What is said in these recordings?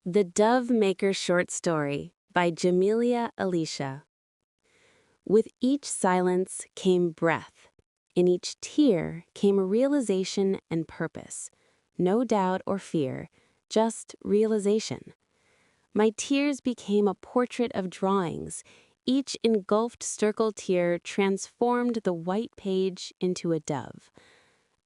The Dove Maker Short Story by JameliaAlicia. With each silence came breath. In each tear came a realization and purpose. No doubt or fear, just realization. My tears became a portrait of drawings. Each engulfed circle tear transformed the white page into a dove.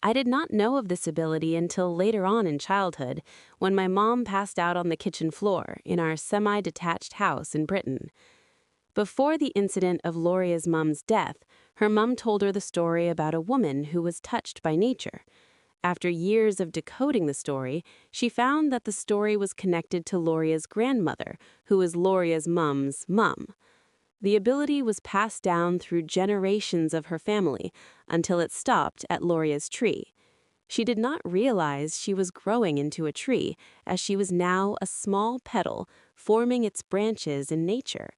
I did not know of this ability until later on in childhood, when my mom passed out on the kitchen floor in our semi-detached house in Britain. Before the incident of Loria's mom's death, her mom told her the story about a woman who was touched by nature. After years of decoding the story, she found that the story was connected to Loria's grandmother, who was Loria's mom's mom. The ability was passed down through generations of her family until it stopped at Loria's tree. She did not realize she was growing into a tree, as she was now a small petal forming its branches in nature.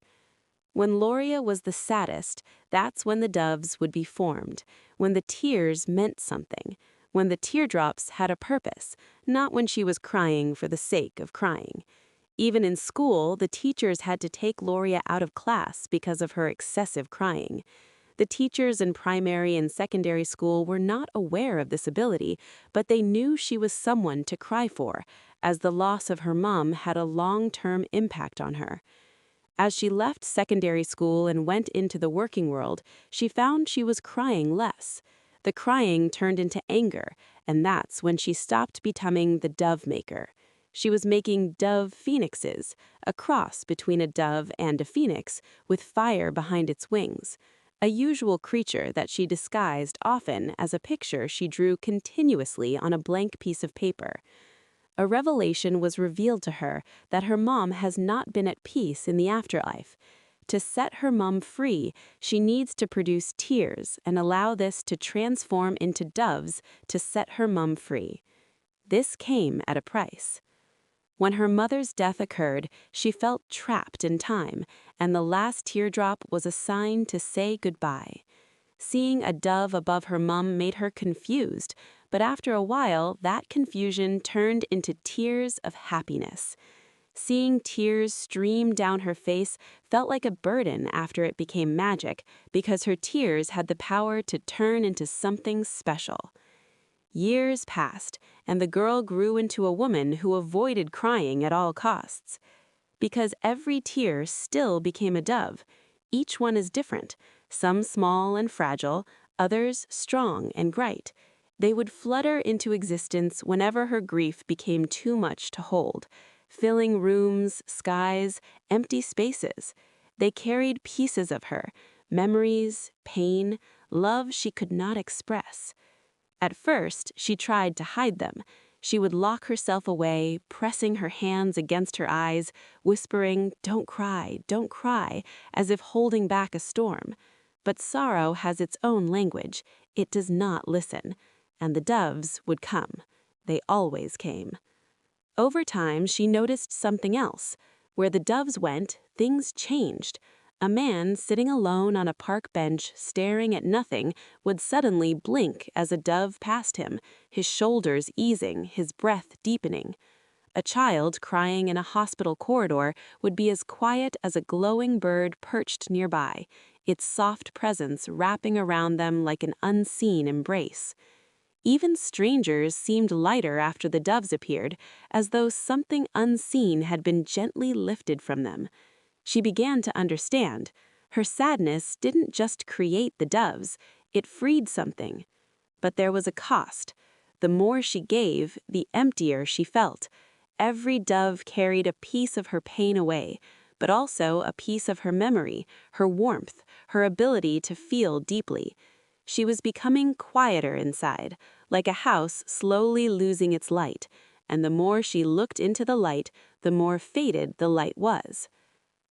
When Loria was the saddest, that's when the doves would be formed, when the tears meant something, when the teardrops had a purpose, not when she was crying for the sake of crying. Even in school, the teachers had to take Loria out of class because of her excessive crying. The teachers in primary and secondary school were not aware of this ability, but they knew she was someone to cry for, as the loss of her mom had a long-term impact on her. As she left secondary school and went into the working world, she found she was crying less. The crying turned into anger, and that's when she stopped becoming the dove maker. She was making dove phoenixes, a cross between a dove and a phoenix, with fire behind its wings, a usual creature that she disguised often as a picture she drew continuously on a blank piece of paper. A revelation was revealed to her that her mom has not been at peace in the afterlife. To set her mom free, she needs to produce tears and allow this to transform into doves to set her mom free. This came at a price. When her mother's death occurred, she felt trapped in time, and the last teardrop was a sign to say goodbye. Seeing a dove above her mom made her confused, but after a while, that confusion turned into tears of happiness. Seeing tears stream down her face felt like a burden after it became magic, because her tears had the power to turn into something special. Years passed, and the girl grew into a woman who avoided crying at all costs. Because every tear still became a dove. Each one is different, some small and fragile, others strong and bright. They would flutter into existence whenever her grief became too much to hold, filling rooms, skies, empty spaces. They carried pieces of her, memories, pain, love she could not express. At first, she tried to hide them. She would lock herself away, pressing her hands against her eyes, whispering, don't cry," as if holding back a storm. But sorrow has its own language. It does not listen. And the doves would come. They always came. Over time, she noticed something else. Where the doves went, things changed. A man sitting alone on a park bench staring at nothing would suddenly blink as a dove passed him, his shoulders easing, his breath deepening. A child crying in a hospital corridor would be as quiet as a glowing bird perched nearby, its soft presence wrapping around them like an unseen embrace. Even strangers seemed lighter after the doves appeared, as though something unseen had been gently lifted from them. She began to understand. Her sadness didn't just create the doves, it freed something. But there was a cost. The more she gave, the emptier she felt. Every dove carried a piece of her pain away, but also a piece of her memory, her warmth, her ability to feel deeply. She was becoming quieter inside, like a house slowly losing its light, and the more she looked into the light, the more faded the light was.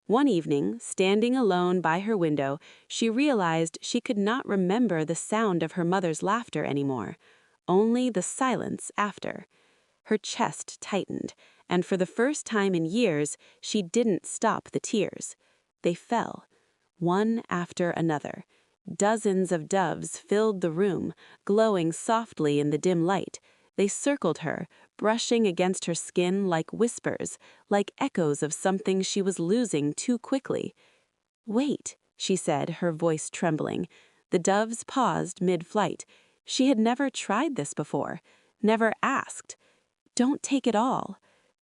One evening, standing alone by her window, she realized she could not remember the sound of her mother's laughter anymore, only the silence after. Her chest tightened, and for the first time in years, she didn't stop the tears. They fell, one after another. Dozens of doves filled the room, glowing softly in the dim light. They circled her, brushing against her skin like whispers, like echoes of something she was losing too quickly. "Wait," she said, her voice trembling. The doves paused mid-flight. She had never tried this before, never asked. "Don't take it all."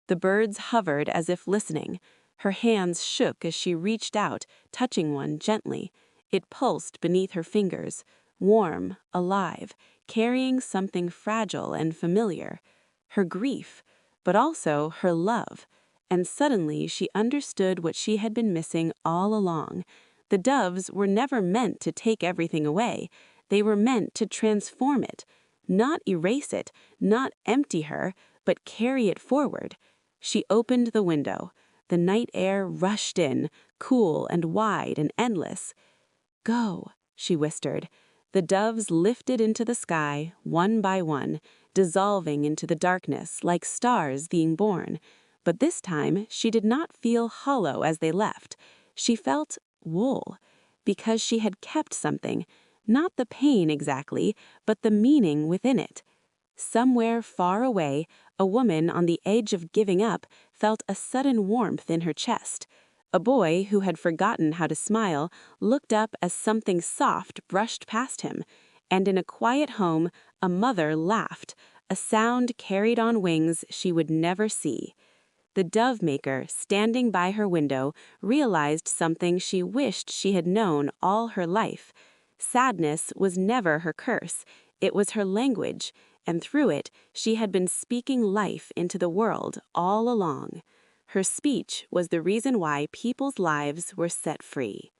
The birds hovered as if listening. Her hands shook as she reached out, touching one gently. It pulsed beneath her fingers, warm, alive, carrying something fragile and familiar. Her grief, but also her love. And suddenly she understood what she had been missing all along. The doves were never meant to take everything away. They were meant to transform it, not erase it, not empty her, but carry it forward. She opened the window. The night air rushed in, cool and wide and endless. "Go," she whispered. The doves lifted into the sky, one by one, dissolving into the darkness like stars being born. But this time she did not feel hollow as they left. She felt wool, because she had kept something, not the pain exactly, but the meaning within it. Somewhere far away, a woman on the edge of giving up felt a sudden warmth in her chest. A boy who had forgotten how to smile looked up as something soft brushed past him, and in a quiet home, a mother laughed, a sound carried on wings she would never see. The dove maker, standing by her window, realized something she wished she had known all her life. Sadness was never her curse, it was her language, and through it she had been speaking life into the world all along. Her speech was the reason why people's lives were set free.